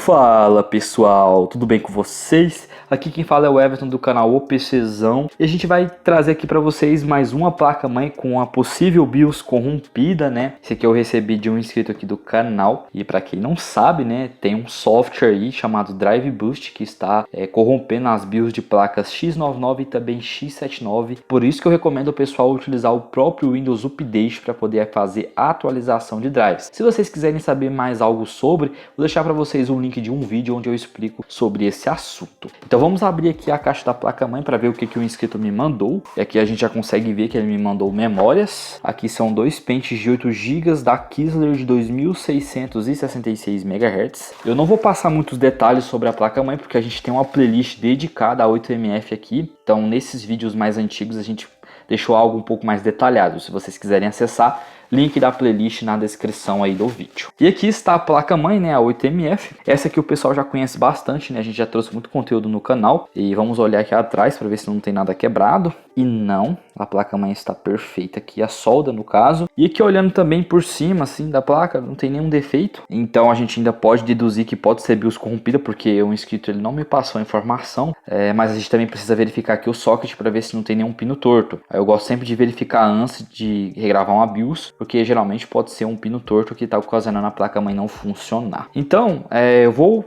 Fala pessoal, tudo bem com vocês? Aqui quem fala é o Everton do canal OPCzão e a gente vai trazer aqui para vocês mais uma placa-mãe com a possível BIOS corrompida, né? Esse aqui eu recebi de um inscrito aqui do canal e para quem não sabe, né, tem um software aí chamado Drive Boost que está corrompendo as BIOS de placas X99 e também X79. Por isso que eu recomendo o pessoal utilizar o próprio Windows Update para poder fazer a atualização de drives. Se vocês quiserem saber mais algo sobre, vou deixar para vocês um link de um vídeo onde eu explico sobre esse assunto. Então vamos abrir aqui a caixa da placa-mãe para ver o que o inscrito me mandou. E aqui a gente já consegue ver que ele me mandou memórias. Aqui são dois pentes de 8 GB da Kizler de 2666 MHz. Eu não vou passar muitos detalhes sobre a placa-mãe porque a gente tem uma playlist dedicada a 8MF aqui. Então nesses vídeos mais antigos a gente deixou algo um pouco mais detalhado. Se vocês quiserem acessar, link da playlist na descrição aí do vídeo. E aqui está a placa-mãe, né, a 8MF. Essa aqui o pessoal já conhece bastante, né? A gente já trouxe muito conteúdo no canal. E vamos olhar aqui atrás para ver se não tem nada quebrado. E não, a placa-mãe está perfeita aqui, a solda no caso. E aqui olhando também por cima, assim, da placa, não tem nenhum defeito. Então a gente ainda pode deduzir que pode ser BIOS corrompida, porque o inscrito ele não me passou a informação. Mas a gente também precisa verificar aqui o socket para ver se não tem nenhum pino torto. Aí eu gosto sempre de verificar antes de regravar uma BIOS, porque geralmente pode ser um pino torto que está ocasionando a placa-mãe não funcionar. Então, eu vou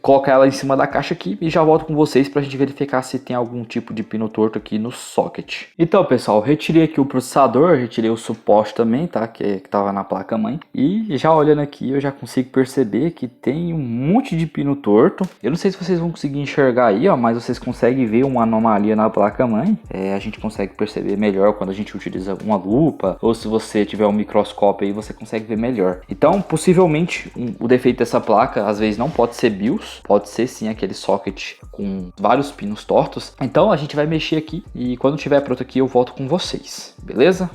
colocar ela em cima da caixa aqui e já volto com vocês para a gente verificar se tem algum tipo de pino torto aqui no socket. Então, pessoal, retirei aqui o processador, retirei o suporte também, tá? Que estava na placa-mãe. E já olhando aqui, eu já consigo perceber que tem um monte de pino torto. Eu não sei se vocês vão conseguir enxergar aí, ó, mas vocês conseguem ver uma anomalia na placa-mãe. A gente consegue perceber melhor quando a gente utiliza uma lupa, ou se você tiver um microscópio aí, você consegue ver melhor. Então, possivelmente, o defeito dessa placa, às vezes não pode ser BIOS, pode ser sim aquele socket com vários pinos tortos. Então, a gente vai mexer aqui e quando estiver pronto aqui, eu volto com vocês, beleza?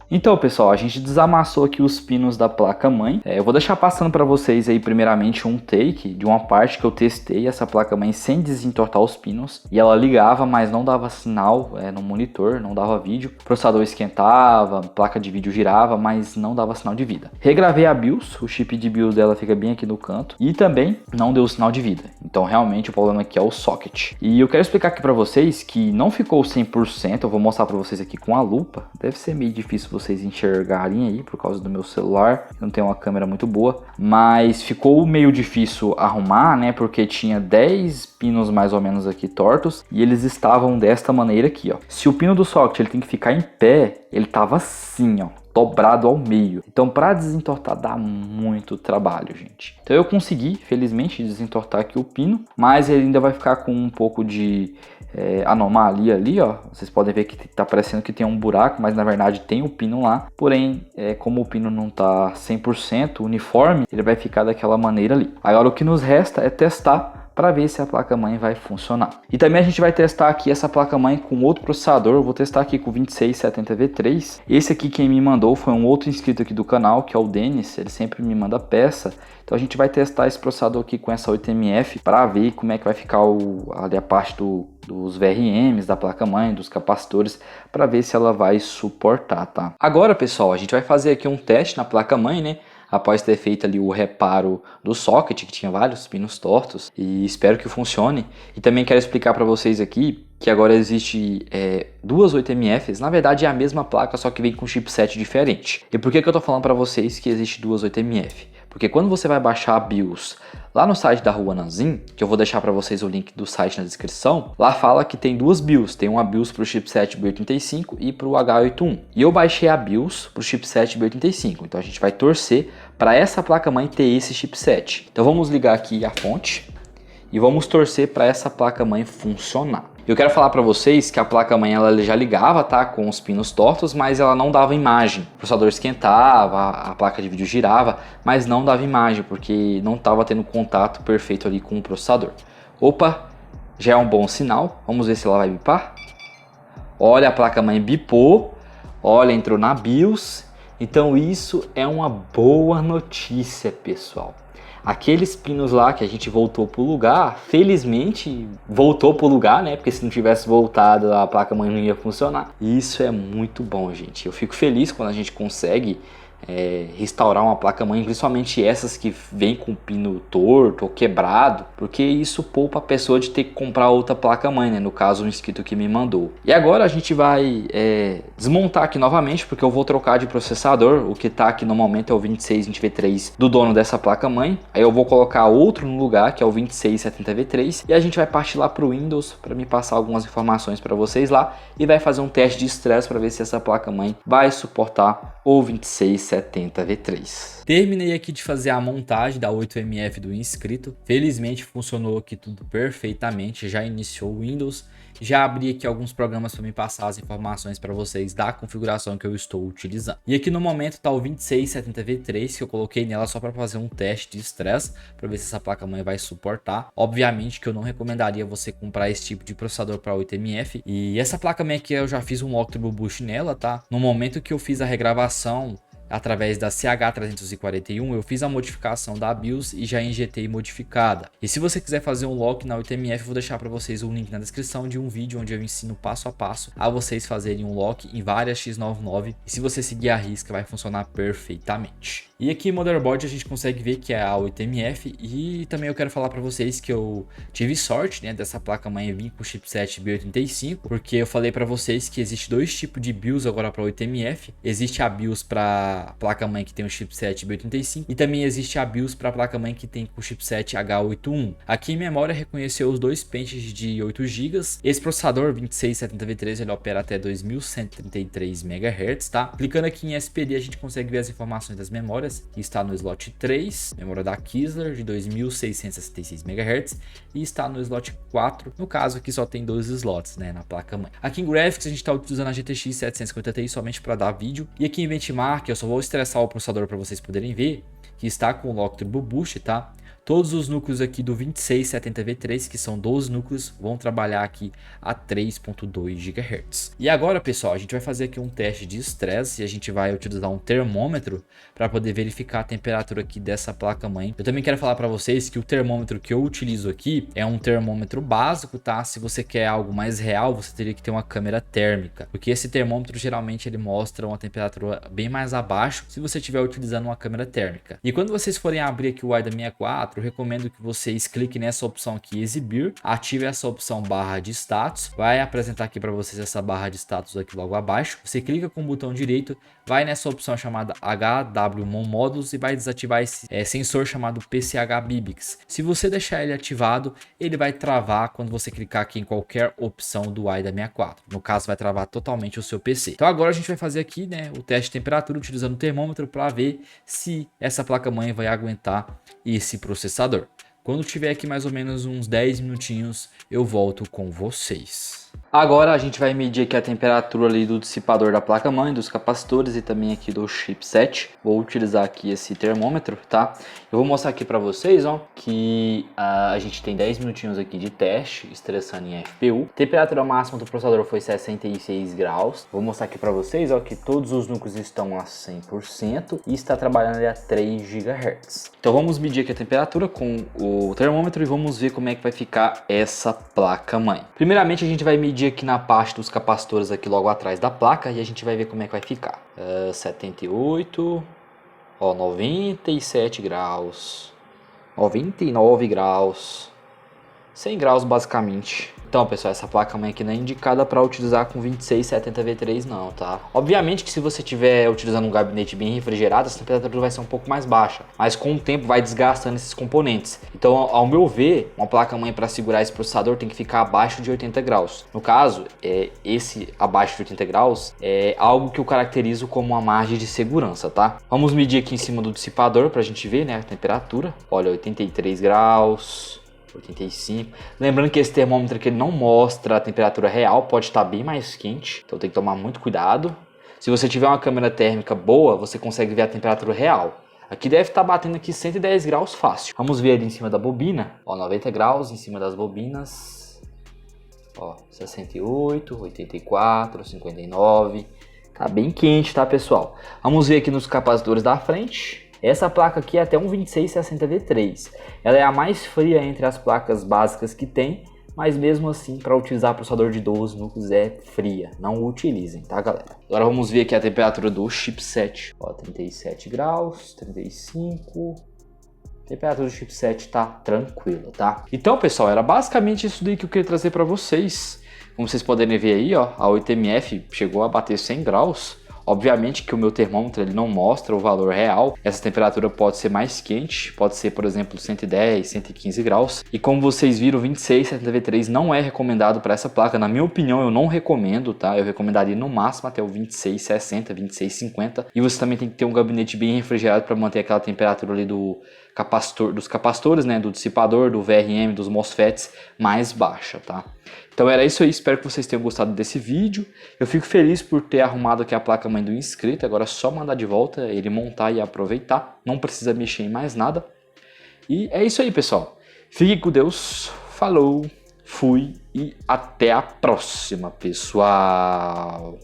Então, pessoal, a gente desamassou aqui os pinos da placa-mãe. Eu vou deixar passando para vocês aí primeiramente um take de uma parte que eu testei essa placa-mãe sem desentortar os pinos. E ela ligava, mas não dava sinal no monitor, não dava vídeo. O processador esquentava, a placa de vídeo girava, mas não dava sinal de vida. Regravei a BIOS, o chip de BIOS dela fica bem aqui no canto. E também não deu sinal de vida. Então, realmente, o problema aqui é o socket. E eu quero explicar aqui para vocês que não ficou 100%. Eu vou mostrar para vocês aqui com a lupa. Deve ser meio difícil vocês enxergarem aí por causa do meu celular, não tem uma câmera muito boa, mas ficou meio difícil arrumar, né, porque tinha 10 pinos mais ou menos aqui tortos e eles estavam desta maneira aqui, ó. Se o pino do socket ele tem que ficar em pé, ele tava assim, ó, dobrado ao meio. Então, para desentortar dá muito trabalho, gente. Então eu consegui, felizmente, desentortar aqui o pino, mas ele ainda vai ficar com um pouco de anomalia ali, ó. Vocês podem ver que tá parecendo que tem um buraco, mas na verdade tem o pino lá. Porém, como o pino não tá 100% uniforme, ele vai ficar daquela maneira ali. Agora o que nos resta é testar para ver se a placa-mãe vai funcionar. E também a gente vai testar aqui essa placa-mãe com outro processador. Eu vou testar aqui com o 2670V3. Esse aqui quem me mandou foi um outro inscrito aqui do canal, que é o Denis. Ele sempre me manda peça. Então a gente vai testar esse processador aqui com essa 8MF para ver como é que vai ficar ali a parte dos VRMs, da placa-mãe, dos capacitores, para ver se ela vai suportar, tá? Agora, pessoal, a gente vai fazer aqui um teste na placa-mãe, né? Após ter feito ali o reparo do socket, que tinha vários pinos tortos, e espero que funcione. E também quero explicar para vocês aqui que agora existe duas 8MFs, na verdade é a mesma placa, só que vem com chipset diferente. E por que eu tô falando para vocês que existe duas 8MF? Porque quando você vai baixar a BIOS lá no site da Ruananzin, que eu vou deixar para vocês o link do site na descrição, lá fala que tem duas BIOS, tem uma BIOS para o chipset B85 e para o H81. E eu baixei a BIOS para o chipset B85, então a gente vai torcer para essa placa-mãe ter esse chipset. Então vamos ligar aqui a fonte e vamos torcer para essa placa-mãe funcionar. Eu quero falar para vocês que a placa-mãe ela já ligava, tá, com os pinos tortos, mas ela não dava imagem. O processador esquentava, a placa de vídeo girava, mas não dava imagem, porque não estava tendo contato perfeito ali com o processador. Opa, já é um bom sinal. Vamos ver se ela vai bipar. Olha, a placa-mãe bipou. Olha, entrou na BIOS. Então isso é uma boa notícia, pessoal. Aqueles pinos lá que a gente voltou pro lugar, felizmente voltou pro lugar, né? Porque se não tivesse voltado, a placa-mãe não ia funcionar. E isso é muito bom, gente. Eu fico feliz quando a gente consegue restaurar uma placa-mãe, principalmente essas que vem com pino torto ou quebrado, porque isso poupa a pessoa de ter que comprar outra placa-mãe, né? No caso, um inscrito que me mandou. E agora a gente vai desmontar aqui novamente, porque eu vou trocar de processador. O que tá aqui no momento é o 2620V3 do dono dessa placa-mãe. Aí eu vou colocar outro no lugar, que é o 2670V3, e a gente vai partir lá pro Windows para me passar algumas informações para vocês lá e vai fazer um teste de estresse para ver se essa placa-mãe vai suportar o 2670V3. Terminei aqui de fazer a montagem da 8MF do inscrito. Felizmente funcionou aqui tudo perfeitamente, já iniciou o Windows. Já abri aqui alguns programas para me passar as informações para vocês da configuração que eu estou utilizando. E aqui no momento está o 2670V3, que eu coloquei nela só para fazer um teste de estresse, para ver se essa placa-mãe vai suportar. Obviamente que eu não recomendaria você comprar esse tipo de processador para 8MF. E essa placa-mãe aqui eu já fiz um walkthrough boost nela, tá? No momento que eu fiz a regravação, através da CH341, eu fiz a modificação da BIOS e já injetei modificada. E se você quiser fazer um lock na 8MF, eu vou deixar para vocês um link na descrição de um vídeo onde eu ensino passo a passo a vocês fazerem um lock em várias X99. E se você seguir a risca, vai funcionar perfeitamente. E aqui no motherboard a gente consegue ver que é a 8MF, e também eu quero falar para vocês que eu tive sorte, né, dessa placa-mãe vir com o chipset B85, porque eu falei para vocês que existe dois tipos de BIOS agora para 8MF. Existe a BIOS para placa-mãe que tem o chipset B85 e também existe a BIOS para placa-mãe que tem o chipset H81. Aqui em memória reconheceu os dois pentes de 8 GB. Esse processador 2670V3 ele opera até 2133 MHz, tá? Clicando aqui em SPD a gente consegue ver as informações das memórias, que está no slot 3, memória da Kizler de 2666 MHz, e está no slot 4, no caso aqui só tem 2 slots, né, na placa-mãe. Aqui em Graphics a gente está utilizando a GTX 750 Ti somente para dar vídeo, e aqui em Benchmark eu só vou estressar o processador para vocês poderem ver, que está com o Lock Turbo Boost, tá? Todos os núcleos aqui do 2670V3, que são 12 núcleos, vão trabalhar aqui a 3.2 GHz. E agora, pessoal, a gente vai fazer aqui um teste de estresse e a gente vai utilizar um termômetro para poder verificar a temperatura aqui dessa placa-mãe. Eu também quero falar para vocês que o termômetro que eu utilizo aqui é um termômetro básico, tá? Se você quer algo mais real, você teria que ter uma câmera térmica, porque esse termômetro geralmente ele mostra uma temperatura bem mais abaixo se você estiver utilizando uma câmera térmica. E quando vocês forem abrir aqui o AIDA 64, eu recomendo que vocês cliquem nessa opção aqui, exibir, ative essa opção barra de status, vai apresentar aqui para vocês essa barra de status aqui logo abaixo. Você clica com o botão direito, vai nessa opção chamada HWMON Modus e vai desativar esse sensor chamado PCH Bibix. Se você deixar ele ativado, ele vai travar quando você clicar aqui em qualquer opção do AIDA 64. No caso, vai travar totalmente o seu PC. Então agora a gente vai fazer aqui, né, o teste de temperatura utilizando o termômetro para ver se essa placa-mãe vai aguentar esse processador. Quando tiver aqui mais ou menos uns 10 minutinhos, eu volto com vocês. Agora a gente vai medir aqui a temperatura ali do dissipador da placa-mãe, dos capacitores e também aqui do chipset. Vou utilizar aqui esse termômetro, tá? Eu vou mostrar aqui para vocês, ó, que a gente tem 10 minutinhos aqui de teste, estressando em FPU. Temperatura máxima do processador foi 66 graus. Vou mostrar aqui para vocês, ó, que todos os núcleos estão a 100% e está trabalhando ali a 3 GHz. Então vamos medir aqui a temperatura com o termômetro e vamos ver como é que vai ficar essa placa-mãe. Primeiramente a gente vai medir aqui na parte dos capacitores aqui logo atrás da placa e a gente vai ver como é que vai ficar. 78, ó, 97 graus, 99 graus, 100 graus basicamente. Então, pessoal, essa placa-mãe aqui não é indicada para utilizar com 2670V3 não, tá? Obviamente que se você estiver utilizando um gabinete bem refrigerado, essa temperatura vai ser um pouco mais baixa, mas com o tempo vai desgastando esses componentes. Então, ao meu ver, uma placa-mãe para segurar esse processador tem que ficar abaixo de 80 graus. No caso, esse abaixo de 80 graus é algo que eu caracterizo como uma margem de segurança, tá? Vamos medir aqui em cima do dissipador para a gente ver, né, a temperatura. Olha, 83 graus... 85. Lembrando que esse termômetro aqui não mostra a temperatura real, pode estar bem mais quente, então tem que tomar muito cuidado. Se você tiver uma câmera térmica boa, você consegue ver a temperatura real. Aqui deve estar batendo aqui 110 graus fácil. Vamos ver ali em cima da bobina, ó, 90 graus em cima das bobinas. Ó, 68, 84, 59. Tá bem quente, tá, pessoal? Vamos ver aqui nos capacitores da frente. Essa placa aqui é até um 2660V3. Ela é a mais fria entre as placas básicas que tem, mas mesmo assim, para utilizar processador de 12 núcleos é fria. Não o utilizem, tá, galera? Agora vamos ver aqui a temperatura do chipset. Ó, 37 graus, 35. A temperatura do chipset tá tranquila, tá? Então, pessoal, era basicamente isso daí que eu queria trazer para vocês. Como vocês podem ver aí, ó, a 8MF chegou a bater 100 graus. Obviamente que o meu termômetro ele não mostra o valor real. Essa temperatura pode ser mais quente, pode ser, por exemplo, 110, 115 graus. E como vocês viram, o 2670V3 não é recomendado para essa placa. Na minha opinião, eu não recomendo, tá? Eu recomendaria no máximo até o 2660, 2650. E você também tem que ter um gabinete bem refrigerado para manter aquela temperatura ali do capacitor, dos capacitores, né? Do dissipador, do VRM, dos MOSFETs mais baixa, tá? Então era isso aí, espero que vocês tenham gostado desse vídeo. Eu fico feliz por ter arrumado aqui a placa-mãe do inscrito. Agora é só mandar de volta, ele montar e aproveitar. Não precisa mexer em mais nada. E é isso aí, pessoal. Fiquem com Deus, falou, fui e até a próxima, pessoal.